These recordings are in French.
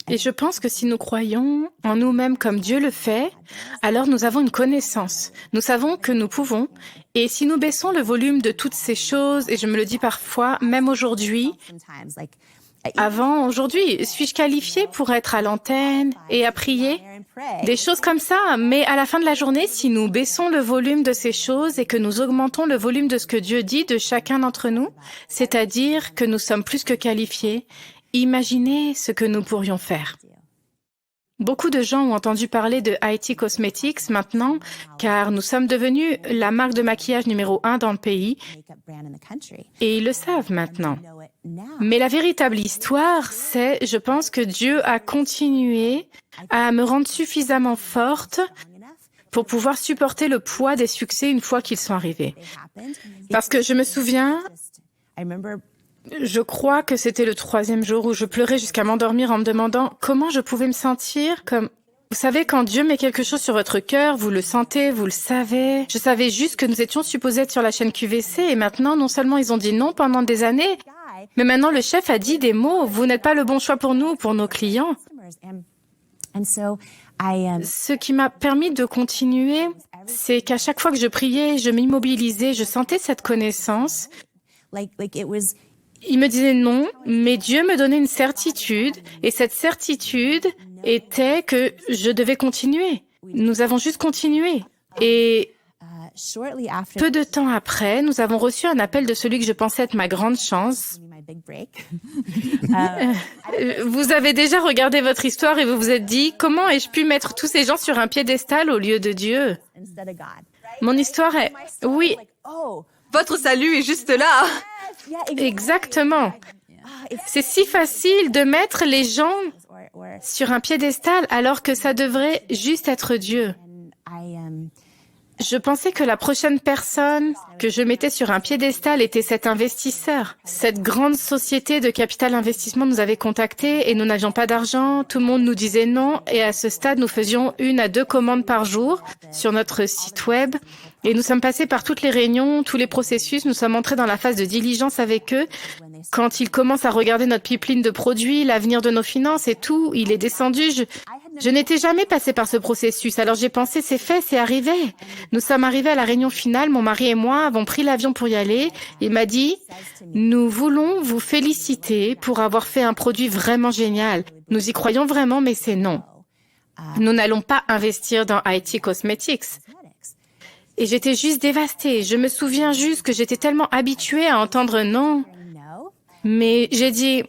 Et je pense que si nous croyons en nous-mêmes comme Dieu le fait, alors nous avons une connaissance. Nous savons que nous pouvons. Et si nous baissons le volume de toutes ces choses, et je me le dis parfois, même aujourd'hui, aujourd'hui, suis-je qualifiée pour être à l'antenne et à prier? Des choses comme ça, mais à la fin de la journée, si nous baissons le volume de ces choses et que nous augmentons le volume de ce que Dieu dit de chacun d'entre nous, c'est-à-dire que nous sommes plus que qualifiés, imaginez ce que nous pourrions faire. Beaucoup de gens ont entendu parler de IT Cosmetics maintenant, car nous sommes devenus la marque de maquillage numéro 1 dans le pays, et ils le savent maintenant. Mais la véritable histoire, c'est, je pense que Dieu a continué à me rendre suffisamment forte pour pouvoir supporter le poids des succès une fois qu'ils sont arrivés. Parce que je me souviens, je crois que c'était le 3e jour où je pleurais jusqu'à m'endormir en me demandant comment je pouvais me sentir comme... Vous savez, quand Dieu met quelque chose sur votre cœur, vous le sentez, vous le savez. Je savais juste que nous étions supposés être sur la chaîne QVC et maintenant, non seulement ils ont dit non pendant des années, mais maintenant le chef a dit des mots, vous n'êtes pas le bon choix pour nous, pour nos clients. Ce qui m'a permis de continuer, c'est qu'à chaque fois que je priais, je m'immobilisais, je sentais cette connaissance. Il me disait non, mais Dieu me donnait une certitude, et cette certitude était que je devais continuer. Nous avons juste continué. Et peu de temps après, nous avons reçu un appel de celui que je pensais être ma grande chance. Vous avez déjà regardé votre histoire et vous vous êtes dit, comment ai-je pu mettre tous ces gens sur un piédestal au lieu de Dieu? Mon histoire est, oui, Votre salut est juste là. exactement. C'est si facile de mettre les gens sur un piédestal alors que ça devrait juste être Dieu. Je pensais que la prochaine personne que je mettais sur un piédestal était cet investisseur. Cette grande société de capital investissement nous avait contactés et nous n'avions pas d'argent. Tout le monde nous disait non et à ce stade, nous faisions 1 à 2 commandes par jour sur notre site web. Et nous sommes passés par toutes les réunions, tous les processus. Nous sommes entrés dans la phase de diligence avec eux. Quand ils commencent à regarder notre pipeline de produits, l'avenir de nos finances et tout, il est descendu. Je n'étais jamais passée par ce processus, alors j'ai pensé, c'est fait, c'est arrivé. Nous sommes arrivés à la réunion finale, mon mari et moi avons pris l'avion pour y aller. Il m'a dit, nous voulons vous féliciter pour avoir fait un produit vraiment génial. Nous y croyons vraiment, mais c'est non. Nous n'allons pas investir dans IT Cosmetics. Et j'étais juste dévastée. Je me souviens juste que j'étais tellement habituée à entendre non. Mais j'ai dit,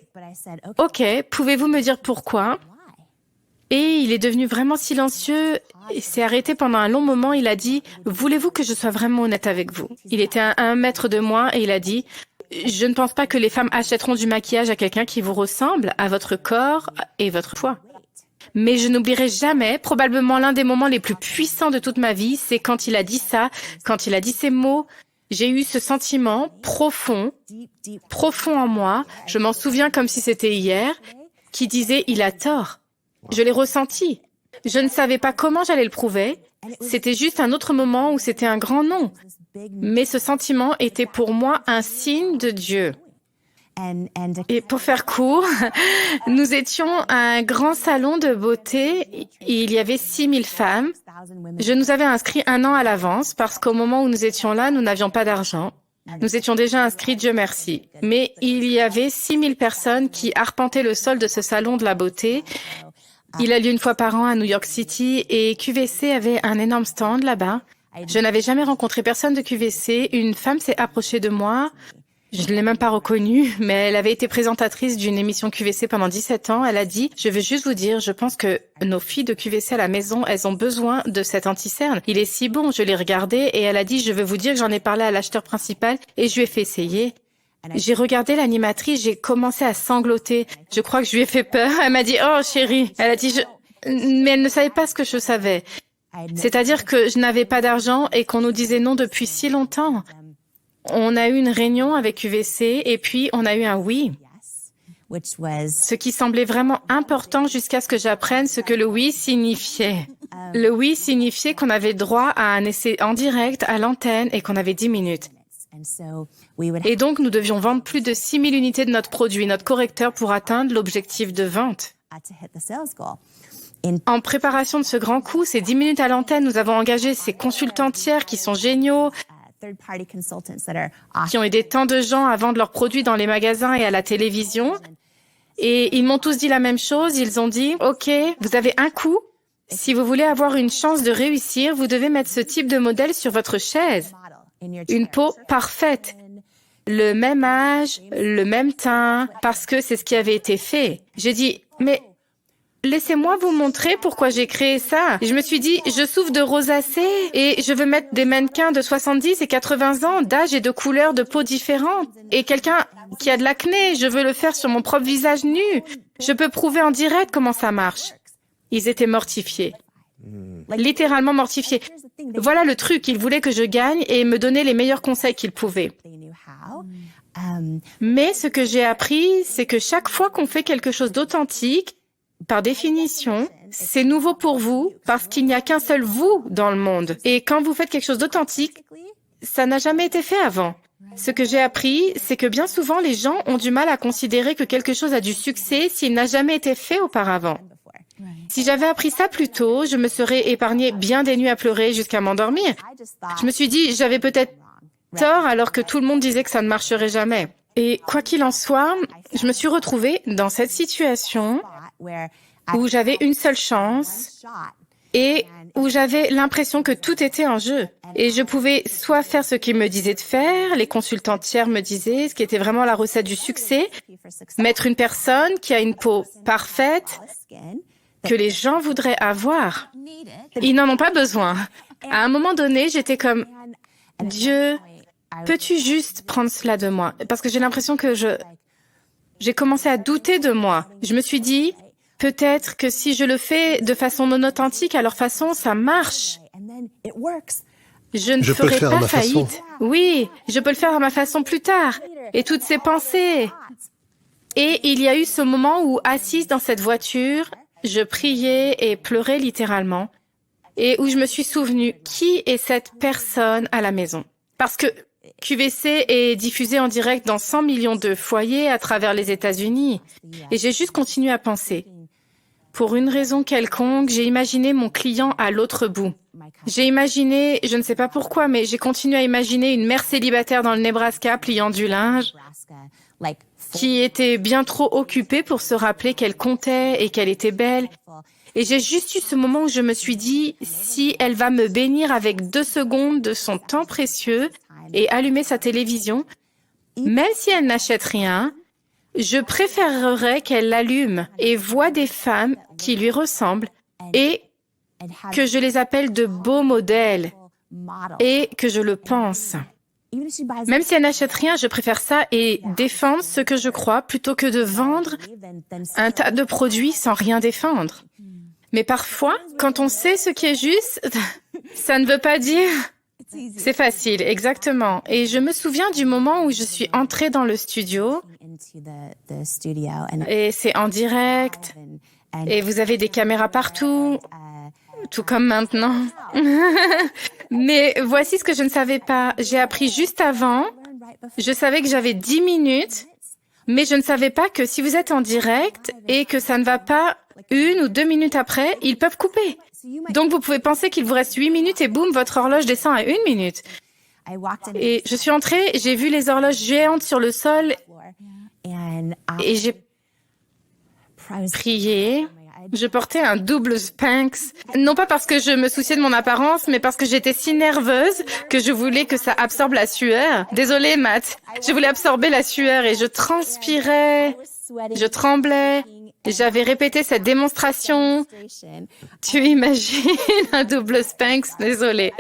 OK, pouvez-vous me dire pourquoi? Et il est devenu vraiment silencieux et s'est arrêté pendant un long moment. Il a dit, voulez-vous que je sois vraiment honnête avec vous? Il était à 1 mètre de moi et il a dit, je ne pense pas que les femmes achèteront du maquillage à quelqu'un qui vous ressemble, à votre corps et votre poids. Mais je n'oublierai jamais, probablement l'un des moments les plus puissants de toute ma vie, c'est quand il a dit ça, quand il a dit ces mots. J'ai eu ce sentiment profond en moi, je m'en souviens comme si c'était hier, qui disait, il a tort. Je l'ai ressenti. Je ne savais pas comment j'allais le prouver. C'était juste un autre moment où c'était un grand non. Mais ce sentiment était pour moi un signe de Dieu. Et pour faire court, nous étions à un grand salon de beauté. Il y avait 6000 femmes. Je nous avais inscrits 1 an à l'avance parce qu'au moment où nous étions là, nous n'avions pas d'argent. Nous étions déjà inscrits, Dieu merci. Mais il y avait 6000 personnes qui arpentaient le sol de ce salon de la beauté. Il a lieu 1 fois par an à New York City et QVC avait un énorme stand là-bas. Je n'avais jamais rencontré personne de QVC. Une femme s'est approchée de moi. Je ne l'ai même pas reconnue, mais elle avait été présentatrice d'une émission QVC pendant 17 ans. Elle a dit, je veux juste vous dire, je pense que nos filles de QVC à la maison, elles ont besoin de cet anti-cerne. Il est si bon, je l'ai regardé et elle a dit, je veux vous dire que j'en ai parlé à l'acheteur principal et je lui ai fait essayer. J'ai regardé l'animatrice, j'ai commencé à sangloter. Je crois que je lui ai fait peur. Elle m'a dit, oh chérie. Elle a dit, mais elle ne savait pas ce que je savais. C'est-à-dire que je n'avais pas d'argent et qu'on nous disait non depuis si longtemps. On a eu une réunion avec QVC et puis on a eu un oui. Ce qui semblait vraiment important jusqu'à ce que j'apprenne ce que le oui signifiait. Le oui signifiait qu'on avait droit à un essai en direct à l'antenne et qu'on avait 10 minutes. Et donc, nous devions vendre plus de 6000 unités de notre produit, notre correcteur, pour atteindre l'objectif de vente. En préparation de ce grand coup, ces 10 minutes à l'antenne, nous avons engagé ces consultants tiers qui sont géniaux, qui ont aidé tant de gens à vendre leurs produits dans les magasins et à la télévision. Et ils m'ont tous dit la même chose. Ils ont dit, OK, vous avez un coup. Si vous voulez avoir une chance de réussir, vous devez mettre ce type de modèle sur votre chaise. Une peau parfaite. Le même âge, le même teint, parce que c'est ce qui avait été fait. J'ai dit, mais laissez-moi vous montrer pourquoi j'ai créé ça. Et je me suis dit, je souffre de rosacée et je veux mettre des mannequins de 70 et 80 ans d'âge et de couleurs de peau différentes. Et quelqu'un qui a de l'acné, je veux le faire sur mon propre visage nu. Je peux prouver en direct comment ça marche. Ils étaient mortifiés. Littéralement mortifiés. Voilà le truc, ils voulaient que je gagne et me donner les meilleurs conseils qu'ils pouvaient. Mais ce que j'ai appris, c'est que chaque fois qu'on fait quelque chose d'authentique, par définition, c'est nouveau pour vous parce qu'il n'y a qu'un seul vous dans le monde. Et quand vous faites quelque chose d'authentique, ça n'a jamais été fait avant. Ce que j'ai appris, c'est que bien souvent, les gens ont du mal à considérer que quelque chose a du succès s'il n'a jamais été fait auparavant. Si j'avais appris ça plus tôt, je me serais épargné bien des nuits à pleurer jusqu'à m'endormir. Je me suis dit, j'avais peut-être tort alors que tout le monde disait que ça ne marcherait jamais. Et quoi qu'il en soit, je me suis retrouvée dans cette situation où j'avais une seule chance et où j'avais l'impression que tout était en jeu. Et je pouvais soit faire ce qu'ils me disaient de faire, les consultants tiers me disaient, ce qui était vraiment la recette du succès, mettre une personne qui a une peau parfaite, que les gens voudraient avoir. Ils n'en ont pas besoin. À un moment donné, j'étais comme, Dieu, peux-tu juste prendre cela de moi? Parce que j'ai l'impression que j'ai commencé à douter de moi. Je me suis dit, peut-être que si je le fais de façon non authentique, à leur façon, ça marche. Je ne ferai pas faillite. Oui, je peux le faire à ma façon plus tard. Et toutes ces pensées. Et il y a eu ce moment où, assise dans cette voiture, je priais et pleurais littéralement. Et où je me suis souvenue, qui est cette personne à la maison? Parce que QVC est diffusé en direct dans 100 millions de foyers à travers les États-Unis. Et j'ai juste continué à penser. Pour une raison quelconque, j'ai imaginé mon client à l'autre bout. J'ai imaginé, je ne sais pas pourquoi, mais j'ai continué à imaginer une mère célibataire dans le Nebraska pliant du linge, qui était bien trop occupée pour se rappeler qu'elle comptait et qu'elle était belle. Et j'ai juste eu ce moment où je me suis dit, si elle va me bénir avec 2 secondes de son temps précieux et allumer sa télévision, même si elle n'achète rien, je préférerais qu'elle l'allume et voit des femmes qui lui ressemblent et que je les appelle de beaux modèles et que je le pense. Même si elle n'achète rien, je préfère ça et défendre ce que je crois plutôt que de vendre un tas de produits sans rien défendre. Mais parfois, quand on sait ce qui est juste, ça ne veut pas dire... C'est facile, exactement. Et je me souviens du moment où je suis entrée dans le studio et c'est en direct et vous avez des caméras partout, tout comme maintenant. Mais voici ce que je ne savais pas. J'ai appris juste avant. Je savais que j'avais 10 minutes, mais je ne savais pas que si vous êtes en direct et que ça ne va pas 1 ou 2 minutes après, ils peuvent couper. Donc vous pouvez penser qu'il vous reste 8 minutes et boum, votre horloge descend à 1 minute. Et je suis entrée, j'ai vu les horloges géantes sur le sol et j'ai prié. Je portais un double Spanx, non pas parce que je me souciais de mon apparence, mais parce que j'étais si nerveuse que je voulais que ça absorbe la sueur. Désolée, Matt. Je voulais absorber la sueur et je transpirais, je tremblais. J'avais répété cette démonstration. Tu imagines un double Spanx, désolée.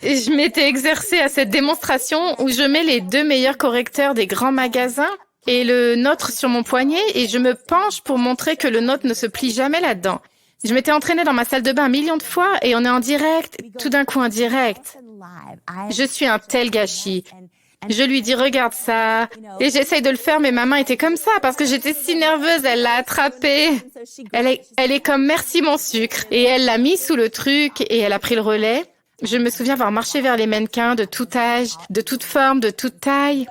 Et je m'étais exercée à cette démonstration où je mets les 2 meilleurs correcteurs des grands magasins et le nôtre sur mon poignet et je me penche pour montrer que le nôtre ne se plie jamais là-dedans. Je m'étais entraînée dans ma salle de bain 1 million de fois et on est en direct, tout d'un coup en direct. Je suis un tel gâchis. Je lui dis, regarde ça. Et j'essaye de le faire, mais ma main était comme ça parce que j'étais si nerveuse, elle l'a attrapée. Elle est comme merci mon sucre. Et elle l'a mis sous le truc et elle a pris le relais. Je me souviens avoir marché vers les mannequins de tout âge, de toute forme, de toute taille.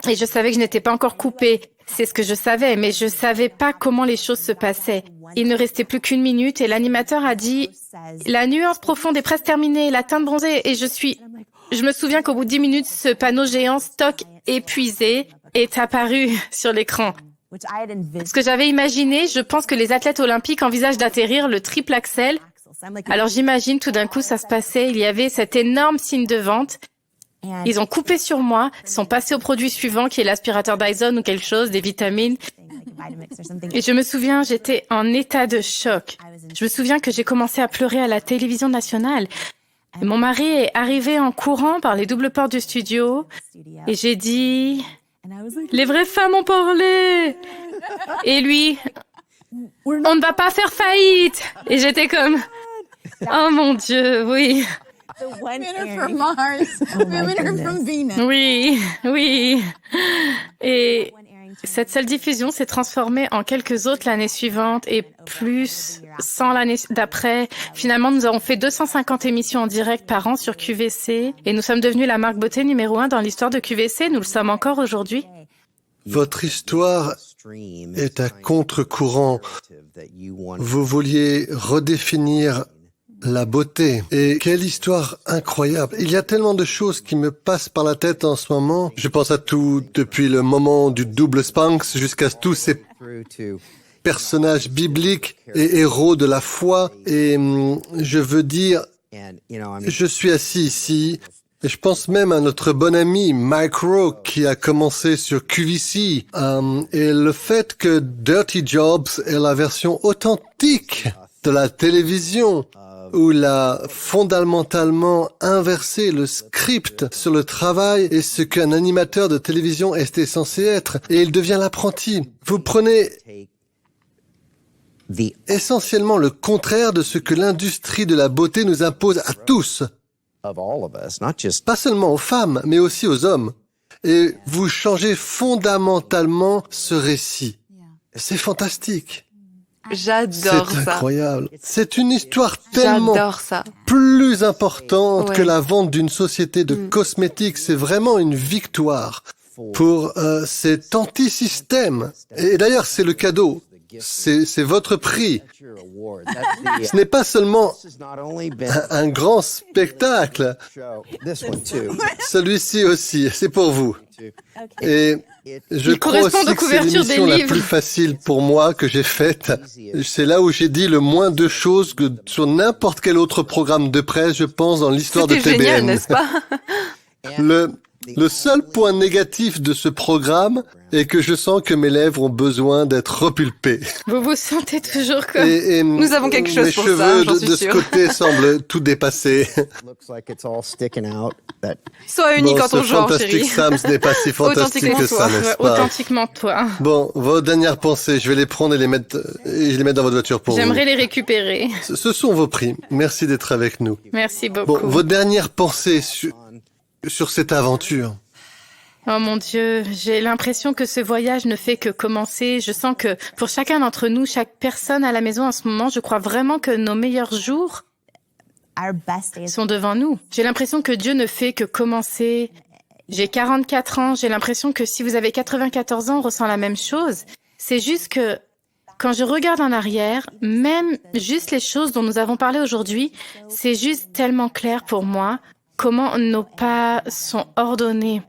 Et je savais que je n'étais pas encore coupée. C'est ce que je savais, mais je savais pas comment les choses se passaient. Il ne restait plus qu'une minute et l'animateur a dit « La nuance profonde est presque terminée, la teinte bronzée » et je me souviens qu'au bout de 10 minutes, ce panneau géant stock épuisé est apparu sur l'écran. Ce que j'avais imaginé, je pense que les athlètes olympiques envisagent d'atterrir le triple axel. Alors j'imagine tout d'un coup ça se passait, il y avait cet énorme signe de vente. Ils ont coupé sur moi, sont passés au produit suivant qui est l'aspirateur Dyson ou quelque chose, des vitamines. Et je me souviens, j'étais en état de choc. Je me souviens que j'ai commencé à pleurer à la télévision nationale. Et mon mari est arrivé en courant par les doubles portes du studio et j'ai dit « Les vraies femmes ont parlé !» Et lui « On ne va pas faire faillite !» Et j'étais comme « Oh mon Dieu, oui !» Women are from Mars. Women are from Venus. Oui, oui. Et cette seule diffusion s'est transformée en quelques autres l'année suivante et plus 100 l'année d'après. Finalement, nous avons fait 250 émissions en direct par an sur QVC et nous sommes devenus la marque beauté numéro 1 dans l'histoire de QVC. Nous le sommes encore aujourd'hui. Votre histoire est à contre-courant. Vous vouliez redéfinir la beauté. Et quelle histoire incroyable. Il y a tellement de choses qui me passent par la tête en ce moment. Je pense à tout, depuis le moment du double Spanx jusqu'à tous ces personnages bibliques et héros de la foi. Et je veux dire, je suis assis ici et je pense même à notre bon ami Mike Rowe qui a commencé sur QVC. Et le fait que Dirty Jobs est la version authentique de la télévision, où il a fondamentalement inversé le script sur le travail et ce qu'un animateur de télévision était censé être, et il devient l'apprenti. Vous prenez essentiellement le contraire de ce que l'industrie de la beauté nous impose à tous. Pas seulement aux femmes, mais aussi aux hommes. Et vous changez fondamentalement ce récit. C'est fantastique. J'adore ça. C'est incroyable. C'est une histoire tellement plus importante que la vente d'une société de cosmétiques. C'est vraiment une victoire pour cet anti-système. Et d'ailleurs, c'est le cadeau. C'est votre prix. Ce n'est pas seulement un grand spectacle. Celui-ci aussi, c'est pour vous. Et je crois aussi que c'est l'émission la plus facile pour moi que j'ai faite. C'est là où j'ai dit le moins de choses que sur n'importe quel autre programme de presse, je pense, dans l'histoire de TBN. C'était génial, n'est-ce pas? Le seul point négatif de ce programme est que je sens que mes lèvres ont besoin d'être repulpées. Vous vous sentez toujours comme... Nous avons quelque chose pour ça, mes j'en cheveux suis de ce sûre. côté semblent tout dépasser. Sois unique en ton genre, Fantastic chérie. Sam, ce n'est pas si fantastique que ça, n'est-ce pas? Authentiquement toi. Bon, vos dernières pensées, je vais les prendre et je les mettre dans votre voiture pour vous. J'aimerais les récupérer. Ce sont vos prix. Merci d'être avec nous. Merci beaucoup. Bon, vos dernières pensées sur cette aventure. Oh mon Dieu, j'ai l'impression que ce voyage ne fait que commencer. Je sens que pour chacun d'entre nous, chaque personne à la maison en ce moment, je crois vraiment que nos meilleurs jours sont devant nous. J'ai l'impression que Dieu ne fait que commencer. J'ai 44 ans, j'ai l'impression que si vous avez 94 ans, on ressent la même chose. C'est juste que quand je regarde en arrière, même juste les choses dont nous avons parlé aujourd'hui, c'est juste tellement clair pour moi comment nos pas sont ordonnés.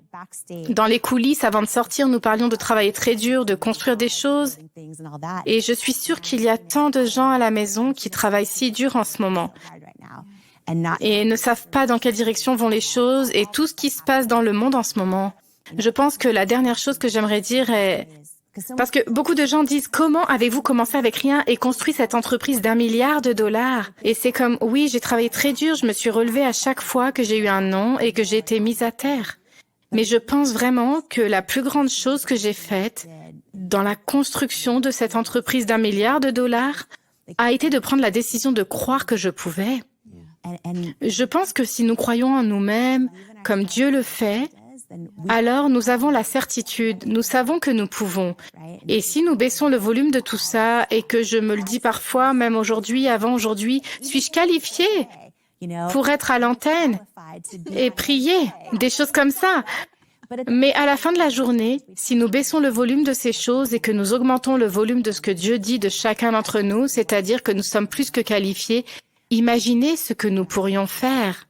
Dans les coulisses, avant de sortir, nous parlions de travailler très dur, de construire des choses. Et je suis sûre qu'il y a tant de gens à la maison qui travaillent si dur en ce moment et ne savent pas dans quelle direction vont les choses et tout ce qui se passe dans le monde en ce moment. Je pense que la dernière chose que j'aimerais dire est... Parce que beaucoup de gens disent « Comment avez-vous commencé avec rien et construit cette entreprise d'1 milliard de dollars ?» Et c'est comme « Oui, j'ai travaillé très dur, je me suis relevée à chaque fois que j'ai eu un nom et que j'ai été mise à terre. » Mais je pense vraiment que la plus grande chose que j'ai faite dans la construction de cette entreprise d'1 milliard de dollars a été de prendre la décision de croire que je pouvais. Je pense que si nous croyons en nous-mêmes, comme Dieu le fait, alors nous avons la certitude, nous savons que nous pouvons. Et si nous baissons le volume de tout ça et que je me le dis parfois, même aujourd'hui, avant aujourd'hui, suis-je qualifiée pour être à l'antenne et prier, des choses comme ça. Mais à la fin de la journée, si nous baissons le volume de ces choses et que nous augmentons le volume de ce que Dieu dit de chacun d'entre nous, c'est-à-dire que nous sommes plus que qualifiés, imaginez ce que nous pourrions faire.